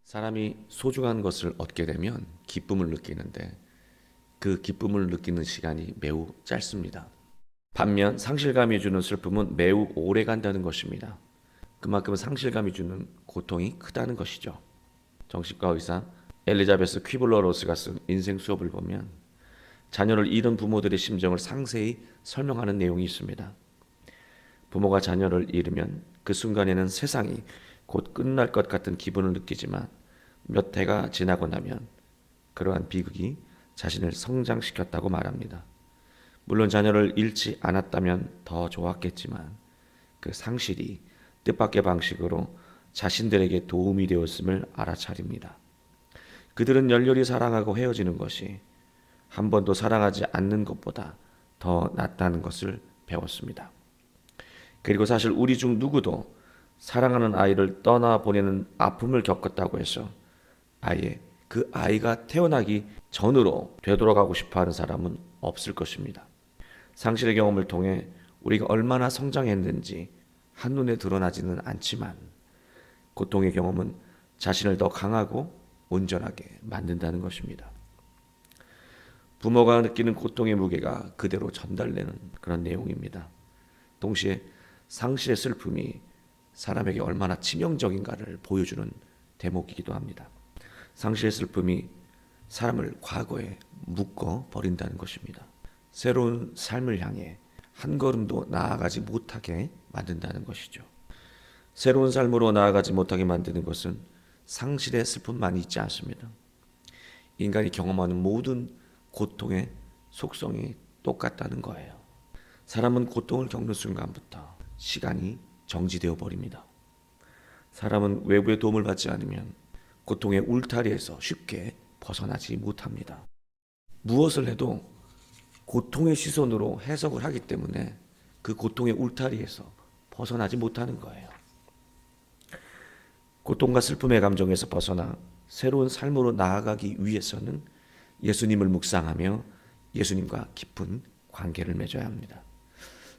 사람이 소중한 것을 얻게 되면 기쁨을 느끼는데 그 기쁨을 느끼는 시간이 매우 짧습니다. 반면 상실감이 주는 슬픔은 매우 오래 간다는 것입니다. 그만큼 상실감이 주는 고통이 크다는 것이죠. 정신과 의사 엘리자베스 퀴블러 로스가 쓴 인생 수업을 보면 자녀를 잃은 부모들의 심정을 상세히 설명하는 내용이 있습니다. 부모가 자녀를 잃으면 그 순간에는 세상이 곧 끝날 것 같은 기분을 느끼지만 몇 해가 지나고 나면 그러한 비극이 자신을 성장시켰다고 말합니다. 물론 자녀를 잃지 않았다면 더 좋았겠지만 그 상실이 뜻밖의 방식으로 자신들에게 도움이 되었음을 알아차립니다. 그들은 열렬히 사랑하고 헤어지는 것이 한 번도 사랑하지 않는 것보다 더 낫다는 것을 배웠습니다. 그리고 사실 우리 중 누구도 사랑하는 아이를 떠나보내는 아픔을 겪었다고 해서 아예 그 아이가 태어나기 전으로 되돌아가고 싶어하는 사람은 없을 것입니다. 상실의 경험을 통해 우리가 얼마나 성장했는지 한눈에 드러나지는 않지만 고통의 경험은 자신을 더 강하고 온전하게 만든다는 것입니다. 부모가 느끼는 고통의 무게가 그대로 전달되는 그런 내용입니다. 동시에 상실의 슬픔이 사람에게 얼마나 치명적인가를 보여주는 대목이기도 합니다. 상실의 슬픔이 사람을 과거에 묶어 버린다는 것입니다. 새로운 삶을 향해 한 걸음도 나아가지 못하게 만든다는 것이죠. 새로운 삶으로 나아가지 못하게 만드는 것은 상실의 슬픔만이 있지 않습니다. 인간이 경험하는 모든 고통의 속성이 똑같다는 거예요. 사람은 고통을 겪는 순간부터 시간이 정지되어 버립니다. 사람은 외부의 도움을 받지 않으면 고통의 울타리에서 쉽게 벗어나지 못합니다. 무엇을 해도 고통의 시선으로 해석을 하기 때문에 그 고통의 울타리에서 벗어나지 못하는 거예요. 고통과 슬픔의 감정에서 벗어나 새로운 삶으로 나아가기 위해서는 예수님을 묵상하며 예수님과 깊은 관계를 맺어야 합니다.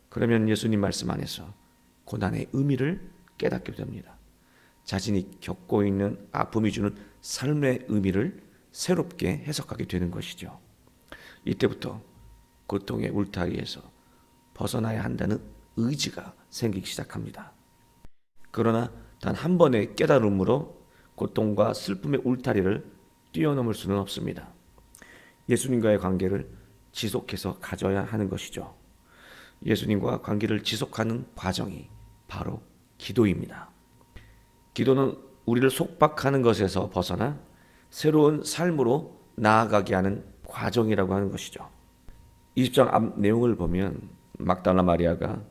그러면 예수님 말씀 안에서 고난의 의미를 깨닫게 됩니다. 자신이 겪고 있는 아픔이 주는 삶의 의미를 새롭게 해석하게 되는 것이죠. 이때부터 고통의 울타리에서 벗어나야 한다는 의지가 생기기 시작합니다. 그러나 단 한 번의 깨달음으로 고통과 슬픔의 울타리를 뛰어넘을 수는 없습니다. 예수님과의 관계를 지속해서 가져야 하는 것이죠. 예수님과 관계를 지속하는 과정이 바로 기도입니다. 기도는 우리를 속박하는 것에서 벗어나 새로운 삶으로 나아가게 하는 과정이라고 하는 것이죠. 20장 앞 내용을 보면 막달라 마리아가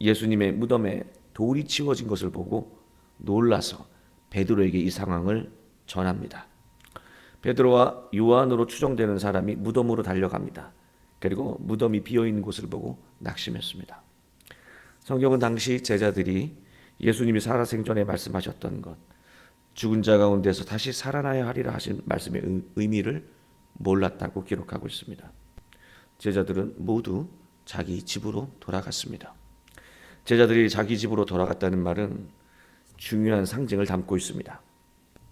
예수님의 무덤에 돌이 치워진 것을 보고 놀라서 베드로에게 이 상황을 전합니다. 베드로와 요한으로 추정되는 사람이 무덤으로 달려갑니다. 그리고 무덤이 비어있는 곳을 보고 낙심했습니다. 성경은 당시 제자들이 예수님이 살아생전에 말씀하셨던 것, 죽은 자 가운데서 다시 살아나야 하리라 하신 말씀의 의미를 몰랐다고 기록하고 있습니다. 제자들은 모두 자기 집으로 돌아갔습니다. 제자들이 자기 집으로 돌아갔다는 말은 중요한 상징을 담고 있습니다.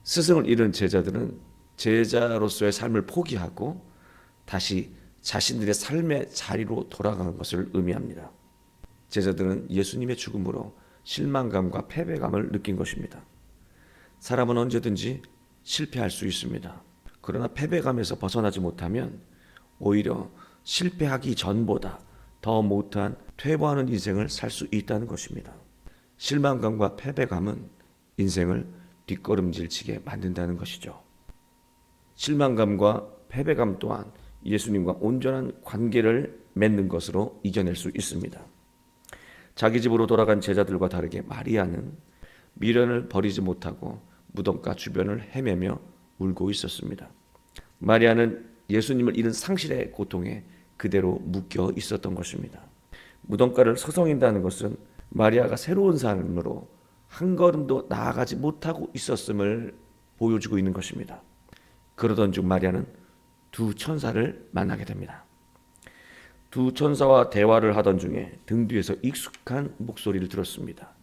스승을 잃은 제자들은 제자로서의 삶을 포기하고 다시 자신들의 삶의 자리로 돌아가는 것을 의미합니다. 제자들은 예수님의 죽음으로 실망감과 패배감을 느낀 것입니다. 사람은 언제든지 실패할 수 있습니다. 그러나 패배감에서 벗어나지 못하면 오히려 실패하기 전보다 더 못한 퇴보하는 인생을 살 수 있다는 것입니다. 실망감과 패배감은 인생을 뒷걸음질치게 만든다는 것이죠. 실망감과 패배감 또한 예수님과 온전한 관계를 맺는 것으로 이겨낼 수 있습니다. 자기 집으로 돌아간 제자들과 다르게 마리아는 미련을 버리지 못하고 무덤가 주변을 헤매며 울고 있었습니다. 마리아는 예수님을 잃은 상실의 고통에 그대로 묶여 있었던 것입니다. 무덤가를 서성인다는 것은 마리아가 새로운 삶으로 한 걸음도 나아가지 못하고 있었음을 보여주고 있는 것입니다. 그러던 중 마리아는 두 천사를 만나게 됩니다. 두 천사와 대화를 하던 중에 등 뒤에서 익숙한 목소리를 들었습니다.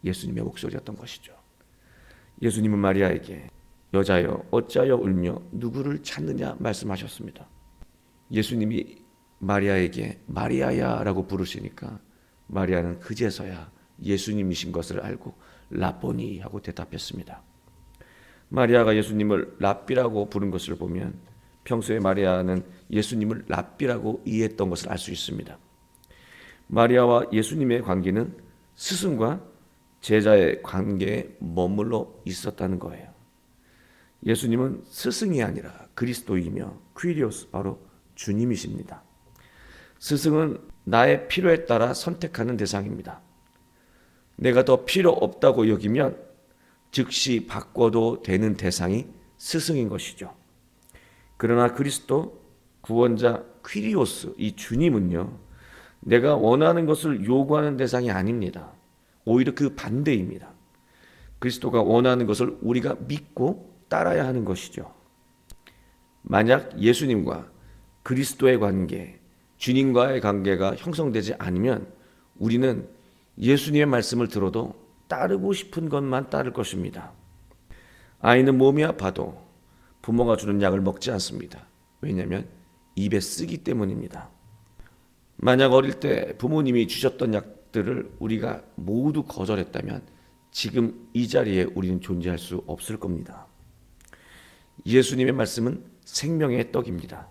예수님의 목소리였던 것이죠. 예수님은 마리아에게 여자여 어찌하여 울며 누구를 찾느냐 말씀하셨습니다. 예수님이 마리아에게 마리아야 라고 부르시니까 마리아는 그제서야 예수님이신 것을 알고 라보니 하고 대답했습니다. 마리아가 예수님을 랍비라고 부른 것을 보면 평소에 마리아는 예수님을 랍비라고 이해했던 것을 알 수 있습니다. 마리아와 예수님의 관계는 스승과 제자의 관계에 머물러 있었다는 거예요. 예수님은 스승이 아니라 그리스도이며 퀴리오스, 바로 주님이십니다. 스승은 나의 필요에 따라 선택하는 대상입니다. 내가 더 필요 없다고 여기면 즉시 바꿔도 되는 대상이 스승인 것이죠. 그러나 그리스도, 구원자 퀴리오스, 이 주님은요, 내가 원하는 것을 요구하는 대상이 아닙니다. 오히려 그 반대입니다. 그리스도가 원하는 것을 우리가 믿고 따라야 하는 것이죠. 만약 예수님과 그리스도의 관계, 주님과의 관계가 형성되지 않으면 우리는 예수님의 말씀을 들어도 따르고 싶은 것만 따를 것입니다. 아이는 몸이 아파도 부모가 주는 약을 먹지 않습니다. 왜냐하면 입에 쓰기 때문입니다. 만약 어릴 때 부모님이 주셨던 약들을 우리가 모두 거절했다면 지금 이 자리에 우리는 존재할 수 없을 겁니다. 예수님의 말씀은 생명의 떡입니다.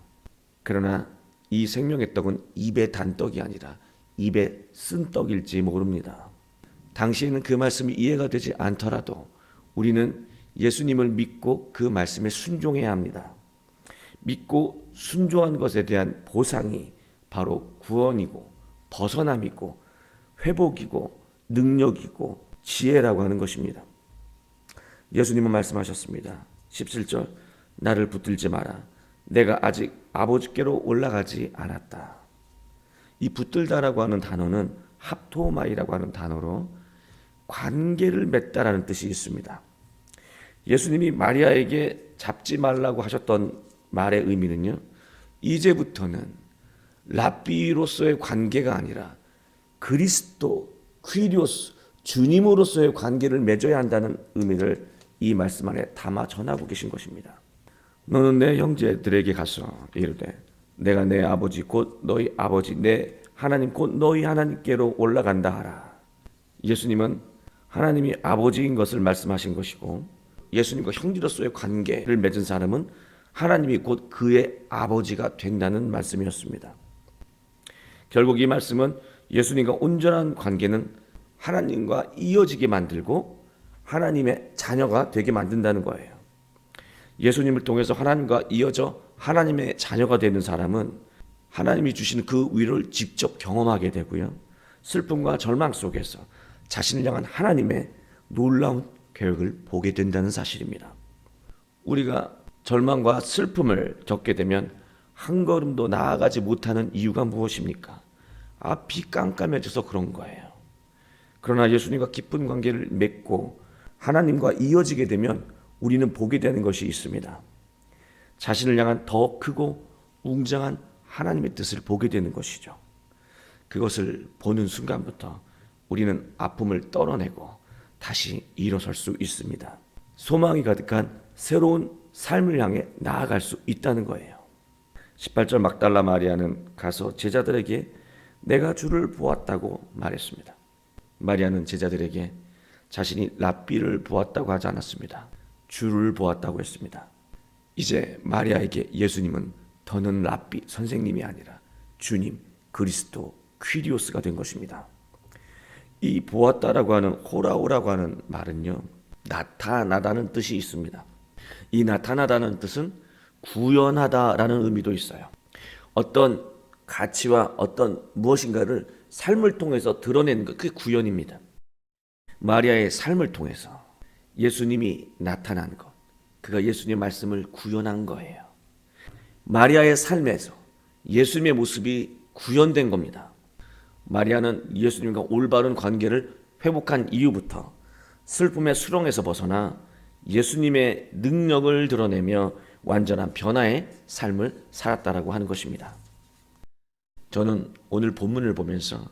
그러나 이 생명의 떡은 입에 단 떡이 아니라 입에 쓴 떡일지 모릅니다. 당시에는 그 말씀이 이해가 되지 않더라도 우리는 예수님을 믿고 그 말씀에 순종해야 합니다. 믿고 순종한 것에 대한 보상이 바로 구원이고 벗어남이고 회복이고 능력이고 지혜라고 하는 것입니다. 예수님은 말씀하셨습니다. 17절, 나를 붙들지 마라. 내가 아직 아버지께로 올라가지 않았다. 이 붙들다라고 하는 단어는 합토마이라고 하는 단어로 관계를 맺다라는 뜻이 있습니다. 예수님이 마리아에게 잡지 말라고 하셨던 말의 의미는요, 이제부터는 랍비로서의 관계가 아니라 그리스도, 퀴리오스, 주님으로서의 관계를 맺어야 한다는 의미를 이 말씀 안에 담아 전하고 계신 것입니다. 너는 내 형제들에게 가서 이르되 내가 내 아버지 곧 너희 아버지 내 하나님 곧 너희 하나님께로 올라간다 하라. 예수님은 하나님이 아버지인 것을 말씀하신 것이고 예수님과 형제로서의 관계를 맺은 사람은 하나님이 곧 그의 아버지가 된다는 말씀이었습니다. 결국 이 말씀은 예수님과 온전한 관계는 하나님과 이어지게 만들고 하나님의 자녀가 되게 만든다는 거예요. 예수님을 통해서 하나님과 이어져 하나님의 자녀가 되는 사람은 하나님이 주시는 그 위로를 직접 경험하게 되고요. 슬픔과 절망 속에서 자신을 향한 하나님의 놀라운 계획을 보게 된다는 사실입니다. 우리가 절망과 슬픔을 겪게 되면 한 걸음도 나아가지 못하는 이유가 무엇입니까? 앞이 깜깜해져서 그런 거예요. 그러나 예수님과 깊은 관계를 맺고 하나님과 이어지게 되면 우리는 보게 되는 것이 있습니다. 자신을 향한 더 크고 웅장한 하나님의 뜻을 보게 되는 것이죠. 그것을 보는 순간부터 우리는 아픔을 떨어내고 다시 일어설 수 있습니다. 소망이 가득한 새로운 삶을 향해 나아갈 수 있다는 거예요. 18절, 막달라 마리아는 가서 제자들에게 내가 주를 보았다고 말했습니다. 마리아는 제자들에게 자신이 랍비를 보았다고 하지 않았습니다. 주를 보았다고 했습니다. 이제 마리아에게 예수님은 더는 랍비, 선생님이 아니라 주님, 그리스도, 퀴리오스가 된 것입니다. 이 보았다라고 하는 호라오라고 하는 말은요, 나타나다는 뜻이 있습니다. 이 나타나다는 뜻은 구현하다라는 의미도 있어요. 어떤 가치와 어떤 무엇인가를 삶을 통해서 드러내는 것, 그게 구현입니다. 마리아의 삶을 통해서 예수님이 나타난 것, 그가 예수님의 말씀을 구현한 거예요. 마리아의 삶에서 예수님의 모습이 구현된 겁니다. 마리아는 예수님과 올바른 관계를 회복한 이후부터 슬픔의 수렁에서 벗어나 예수님의 능력을 드러내며 완전한 변화의 삶을 살았다라고 하는 것입니다. 저는 오늘 본문을 보면서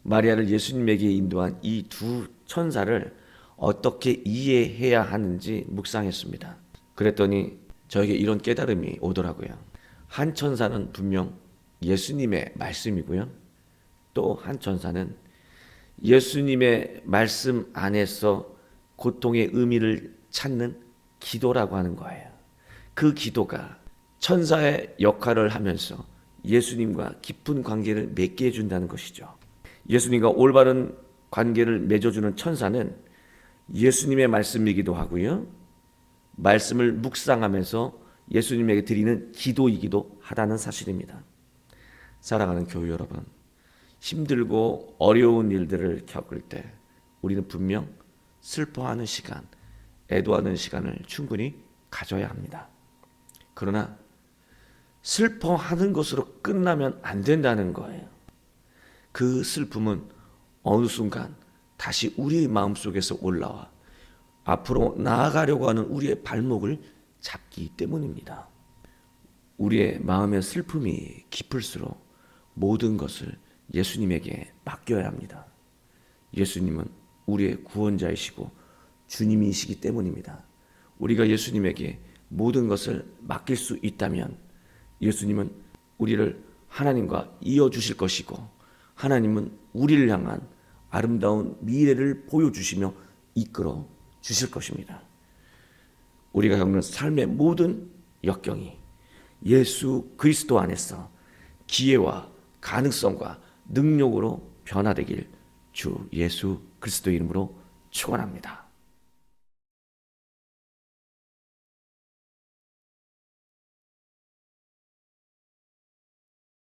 마리아를 예수님에게 인도한 이 두 천사를 어떻게 이해해야 하는지 묵상했습니다. 그랬더니 저에게 이런 깨달음이 오더라고요. 한 천사는 분명 예수님의 말씀이고요. 또 한 천사는 예수님의 말씀 안에서 고통의 의미를 찾는 기도라고 하는 거예요. 그 기도가 천사의 역할을 하면서 예수님과 깊은 관계를 맺게 해준다는 것이죠. 예수님과 올바른 관계를 맺어주는 천사는 예수님의 말씀이기도 하고요. 말씀을 묵상하면서 예수님에게 드리는 기도이기도 하다는 사실입니다. 사랑하는 교회 여러분, 힘들고 어려운 일들을 겪을 때 우리는 분명 슬퍼하는 시간, 애도하는 시간을 충분히 가져야 합니다. 그러나 슬퍼하는 것으로 끝나면 안 된다는 거예요. 그 슬픔은 어느 순간 다시 우리의 마음속에서 올라와 앞으로 나아가려고 하는 우리의 발목을 잡기 때문입니다. 우리의 마음의 슬픔이 깊을수록 모든 것을 예수님에게 맡겨야 합니다. 예수님은 우리의 구원자이시고 주님이시기 때문입니다. 우리가 예수님에게 모든 것을 맡길 수 있다면 예수님은 우리를 하나님과 이어주실 것이고 하나님은 우리를 향한 아름다운 미래를 보여주시며 이끌어 주실 것입니다. 우리가 겪는 삶의 모든 역경이 예수 그리스도 안에서 기회와 가능성과 능력으로 변화되길 주 예수 그리스도 이름으로 축원합니다.